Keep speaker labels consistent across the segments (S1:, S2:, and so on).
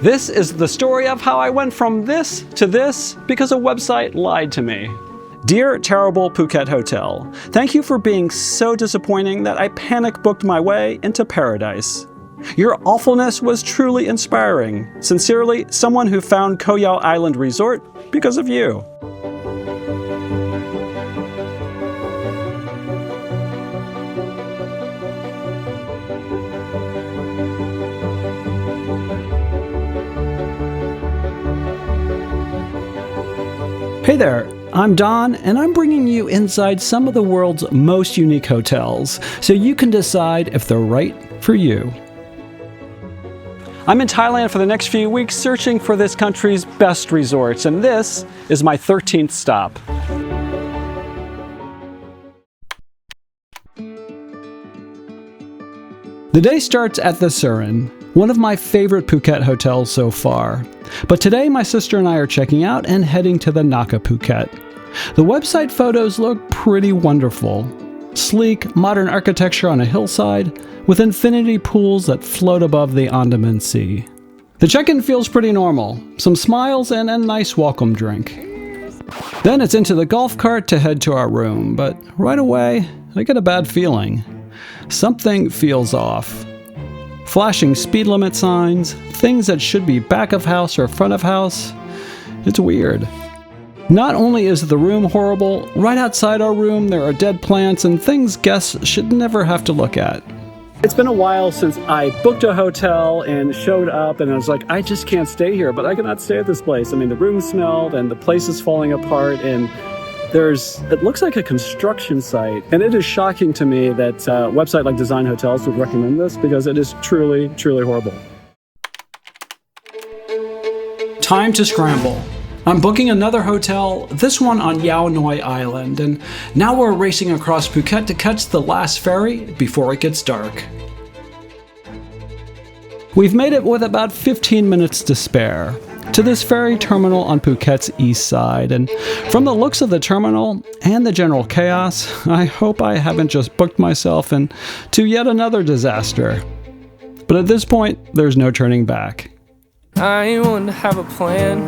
S1: This is the story of how I went from this to this because a website lied to me. Dear Terrible Phuket Hotel, thank you for being so disappointing that I panic booked my way into paradise. Your awfulness was truly inspiring. Sincerely, someone who found Koyao Island Resort because of you. Hey there, I'm Don, and I'm bringing you inside some of the world's most unique hotels, so you can decide if they're right for you. I'm in Thailand for the next few weeks searching for this country's best resorts, and this is my 13th stop. The day starts at the Surin, one of my favorite Phuket hotels so far. But today my sister and I are checking out and heading to the Naka Phuket. The website photos look pretty wonderful. Sleek, modern architecture on a hillside with infinity pools that float above the Andaman Sea. The check-in feels pretty normal, some smiles and a nice welcome drink. Then it's into the golf cart to head to our room, but right away I get a bad feeling. Something feels off. Flashing speed limit signs, things that should be back of house or front of house. It's weird. Not only is the room horrible, right outside our room there are dead plants and things guests should never have to look at. It's been a while since I booked a hotel and showed up and I was like, I just can't stay here, but I cannot stay at this place. I mean, the room smelled and the place is falling apart and it looks like a construction site, and it is shocking to me that a website like Design Hotels would recommend this because it is truly, truly horrible. Time to scramble. I'm booking another hotel, this one on Yao Noi Island, and now we're racing across Phuket to catch the last ferry before it gets dark. We've made it with about 15 minutes to spare to this ferry terminal on Phuket's east side, and from the looks of the terminal and the general chaos, I hope I haven't just booked myself into yet another disaster. But at this point, there's no turning back.
S2: I ain't one to have a plan.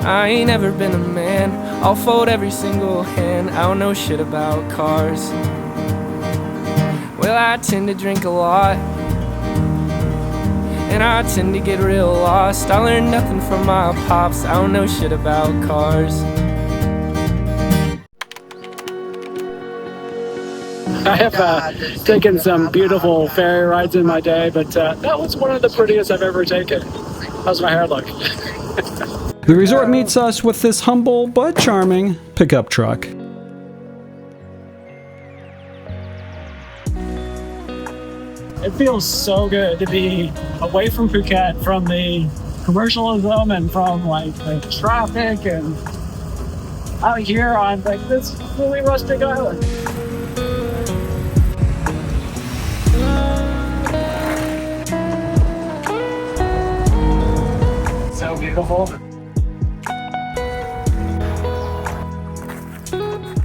S2: I ain't ever been a man. I'll fold every single hand. I don't know shit about cars. Well, I tend to drink a lot, and I tend to get real lost. I learned nothing from my pops. I don't know shit about cars.
S1: I have taken some beautiful ferry rides in my day, but that was one of the prettiest I've ever taken. How's my hair look? The resort meets us with this humble but charming pickup truck. It feels so good to be away from Phuket, from the commercialism and from like the traffic, and out here on like this really rustic island. So beautiful.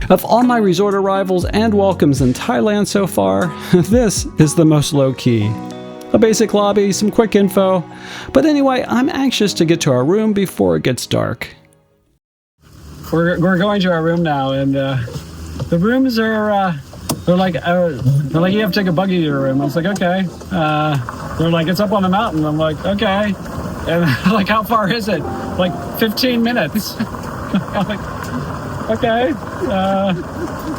S1: Of all my resort arrivals and welcomes in Thailand so far, this is the most low-key. A basic lobby, some quick info, but anyway, I'm anxious to get to our room before it gets dark. We're going to our room now, and the rooms are they're like you have to take a buggy to your room. I was like, okay. They're like, it's up on the mountain. I'm like, okay. And like, how far is it? Like 15 minutes. I'm like, okay,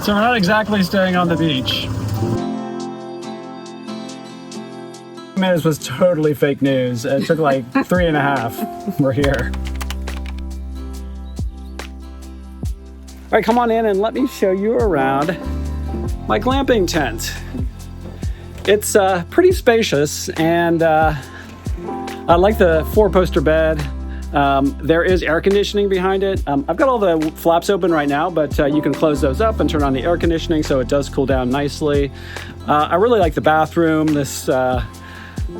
S1: so we're not exactly staying on the beach. Minutes was totally fake news. It took like 3.5. We're here. All right, come on in and let me show you around my glamping tent. It's pretty spacious, and I like the 4-poster bed. There is air conditioning behind it. I've got all the flaps open right now, but you can close those up and turn on the air conditioning so it does cool down nicely. I really like the bathroom, this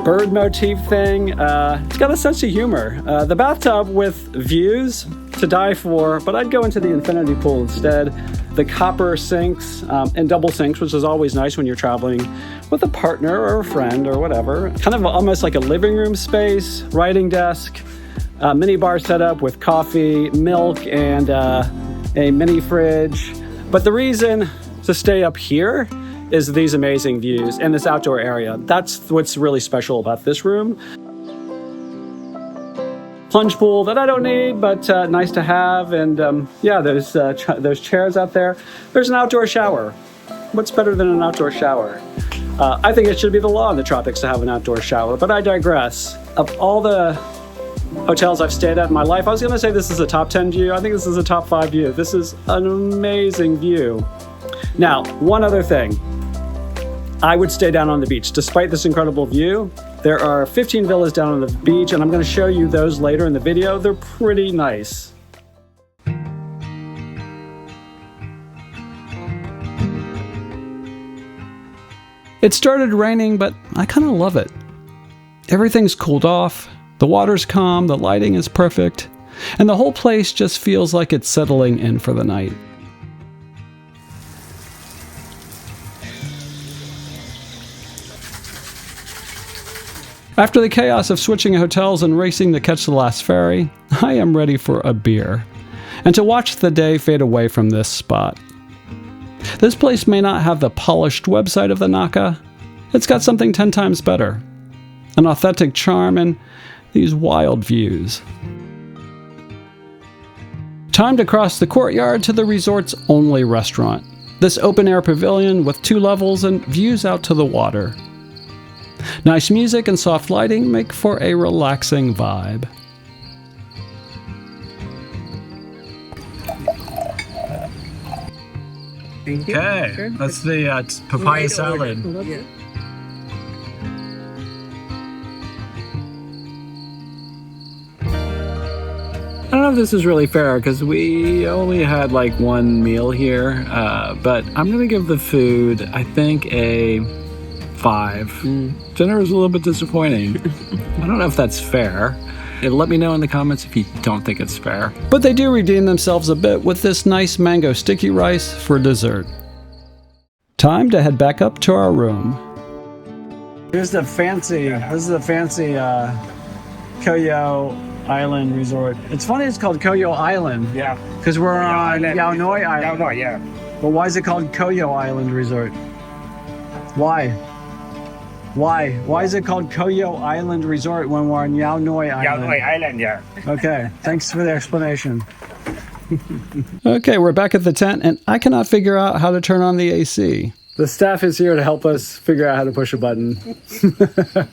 S1: bird motif thing. It's got a sense of humor. The bathtub with views to die for, but I'd go into the infinity pool instead. the copper sinks and double sinks, which is always nice when you're traveling with a partner or a friend or whatever. Kind of almost like a living room space, writing desk, mini bar setup with coffee, milk, and a mini fridge. But the reason to stay up here is these amazing views and this outdoor area. That's what's really special about this room. Plunge pool that I don't need, but nice to have. And yeah, there's chairs out there. There's an outdoor shower. What's better than an outdoor shower? I think it should be the law in the tropics to have an outdoor shower, but I digress. Of all the hotels I've stayed at in my life, I was gonna say this is a top 10 view. I think this is a top 5 view. This is an amazing view. Now, one other thing. I would stay down on the beach. Despite this incredible view, there are 15 villas down on the beach, and I'm going to show you those later in the video. They're pretty nice. It started raining, but I kind of love it. Everything's cooled off, the water's calm, the lighting is perfect, and the whole place just feels like it's settling in for the night. After the chaos of switching hotels and racing to catch the last ferry, I am ready for a beer, and to watch the day fade away from this spot. This place may not have the polished website of the Naka. It's got something 10 times better. An authentic charm and these wild views. Time to cross the courtyard to the resort's only restaurant. This open-air pavilion with 2 levels and views out to the water. Nice music and soft lighting make for a relaxing vibe. Okay, that's the papaya salad. I don't know if this is really fair because we only had like one meal here, but I'm gonna give the food, I think, a 5. Dinner was a little bit disappointing. I don't know if that's fair. Let me know in the comments if you don't think it's fair. But they do redeem themselves a bit with this nice mango sticky rice for dessert. Time to head back up to our room. This is a fancy Koyao Island Resort. It's funny it's called Koyao Island. Yeah. Because we're on Yao Noi Island. Yao Noi, yeah. But why is it called Koyao Island Resort? Why? Why is it called Koyao Island Resort when we're on Yao Noi Island? Yao Noi Island, yeah. Okay, thanks for the explanation. Okay, we're back at the tent, and I cannot figure out how to turn on the AC. The staff is here to help us figure out how to push a button.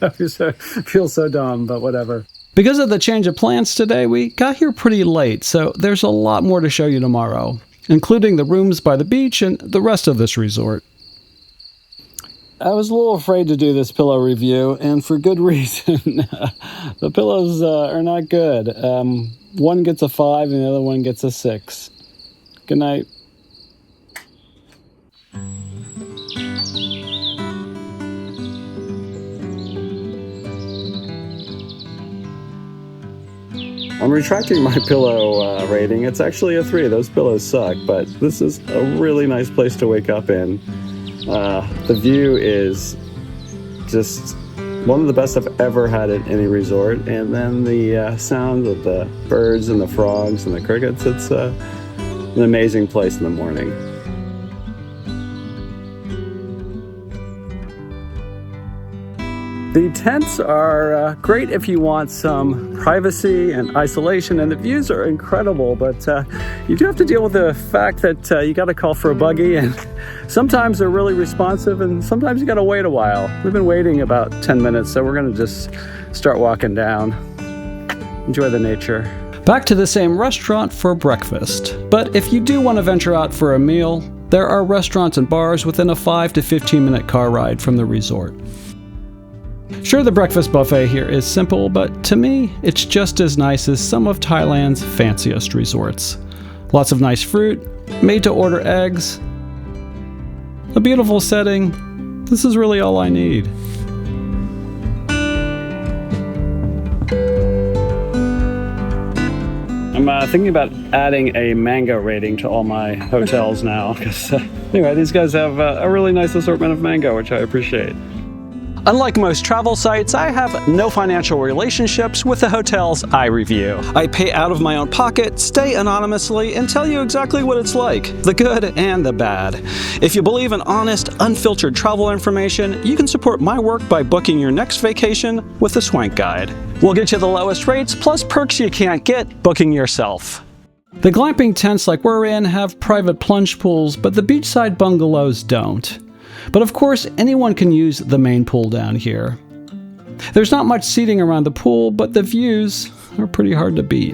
S1: I feel so dumb, but whatever. Because of the change of plans today, we got here pretty late, so there's a lot more to show you tomorrow, including the rooms by the beach and the rest of this resort. I was a little afraid to do this pillow review, and for good reason. The pillows are not good. One gets a 5 and the other one gets a 6. Good night. I'm retracting my pillow rating. It's actually a 3. Those pillows suck, but this is a really nice place to wake up in. The view is just one of the best I've ever had at any resort, and then the sound of the birds and the frogs and the crickets, it's an amazing place in the morning. The tents are great if you want some privacy and isolation, and the views are incredible, but you do have to deal with the fact that you got to call for a buggy, and sometimes they're really responsive, and sometimes you got to wait a while. We've been waiting about 10 minutes, so we're going to just start walking down. Enjoy the nature. Back to the same restaurant for breakfast, but if you do want to venture out for a meal, there are restaurants and bars within a 5 to 15 minute car ride from the resort. Sure, the breakfast buffet here is simple, but to me, it's just as nice as some of Thailand's fanciest resorts. Lots of nice fruit, made-to-order eggs, a beautiful setting. This is really all I need. I'm thinking about adding a mango rating to all my hotels now, because anyway, these guys have a really nice assortment of mango, which I appreciate. Unlike most travel sites, I have no financial relationships with the hotels I review. I pay out of my own pocket, stay anonymously, and tell you exactly what it's like, the good and the bad. If you believe in honest, unfiltered travel information, you can support my work by booking your next vacation with the Swank Guide. We'll get you the lowest rates, plus perks you can't get booking yourself. The glamping tents like we're in have private plunge pools, but the beachside bungalows don't. But of course, anyone can use the main pool down here. There's not much seating around the pool, but the views are pretty hard to beat.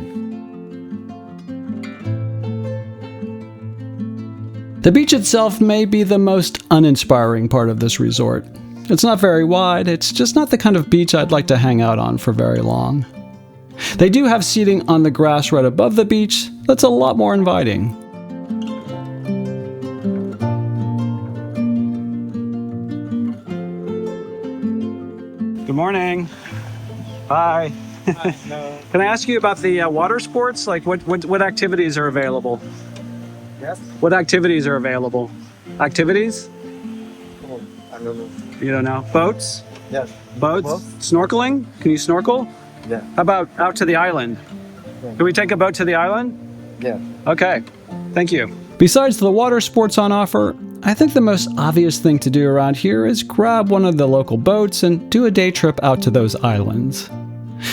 S1: The beach itself may be the most uninspiring part of this resort. It's not very wide, it's just not the kind of beach I'd like to hang out on for very long. They do have seating on the grass right above the beach that's a lot more inviting. Good morning. Hi.
S3: Hi. No.
S1: Can I ask you about the water sports? Like what activities are available?
S3: Yes.
S1: What activities are available? Activities?
S3: Oh, I don't know.
S1: You don't know? Boats?
S3: Yes.
S1: Boats?
S3: Boats?
S1: Snorkeling? Can you snorkel?
S3: Yeah.
S1: How about out to the island?
S3: Yeah.
S1: Can we take a boat to the island?
S3: Yeah.
S1: Okay. Thank you. Besides the water sports on offer, I think the most obvious thing to do around here is grab one of the local boats and do a day trip out to those islands.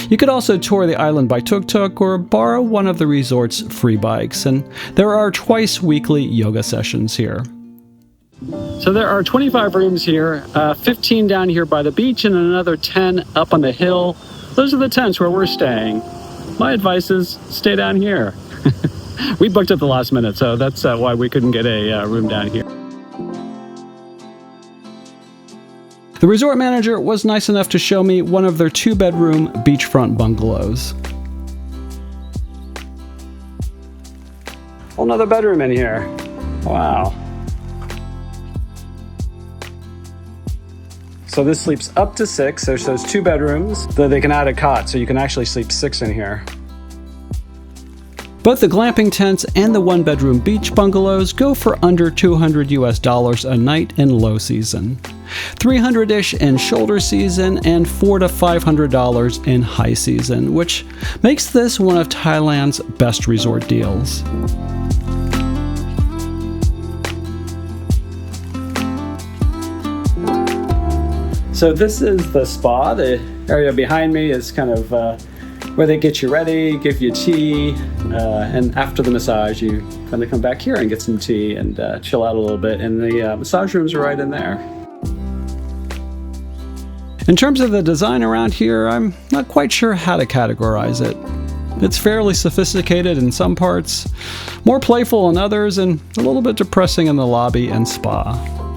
S1: You could also tour the island by tuk-tuk or borrow one of the resort's free bikes, and there are twice weekly yoga sessions here. So there are 25 rooms here, 15 down here by the beach and another 10 up on the hill. Those are the tents where we're staying. My advice is stay down here. We booked at the last minute, so that's why we couldn't get a room down here. The resort manager was nice enough to show me one of their 2-bedroom beachfront bungalows. Whole nother bedroom in here. Wow. So this sleeps up to 6, so those 2 bedrooms, though they can add a cot, so you can actually sleep 6 in here. Both the glamping tents and the 1-bedroom beach bungalows go for under $200 a night in low season, $300-ish in shoulder season, and $400 to $500 in high season, which makes this one of Thailand's best resort deals. So this is the spa. The area behind me is kind of where they get you ready, give you tea, and after the massage you kind of come back here and get some tea and chill out a little bit, and the massage rooms are right in there. In terms of the design around here, I'm not quite sure how to categorize it. It's fairly sophisticated in some parts, more playful in others, and a little bit depressing in the lobby and spa.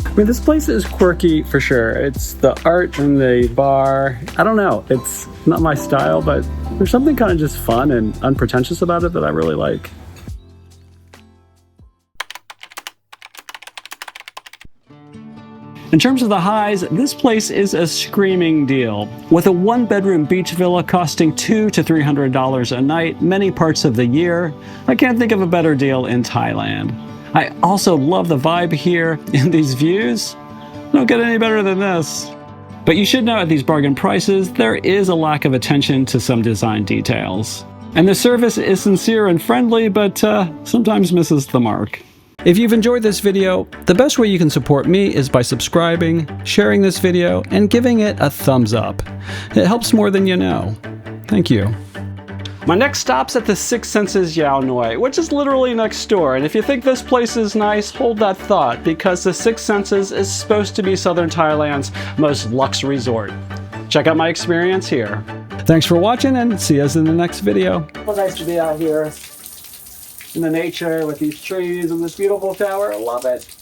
S1: I mean, this place is quirky for sure. It's the art in the bar. I don't know, it's not my style, but there's something kind of just fun and unpretentious about it that I really like. In terms of the highs, this place is a screaming deal. With a 1-bedroom beach villa costing $200 to $300 a night many parts of the year, I can't think of a better deal in Thailand. I also love the vibe here and these views. Don't get any better than this. But you should know at these bargain prices, there is a lack of attention to some design details. And the service is sincere and friendly, but sometimes misses the mark. If you've enjoyed this video, the best way you can support me is by subscribing, sharing this video, and giving it a thumbs up. It helps more than you know. Thank you. My next stop's at the Senses Yao Noi, which is literally next door, and if you think this place is nice, hold that thought, because the Six Senses is supposed to be southern Thailand's most luxe resort. Check out my experience here. Thanks for watching, and see us in the next video. It's nice to be out here in the nature with these trees and this beautiful tower. I love it.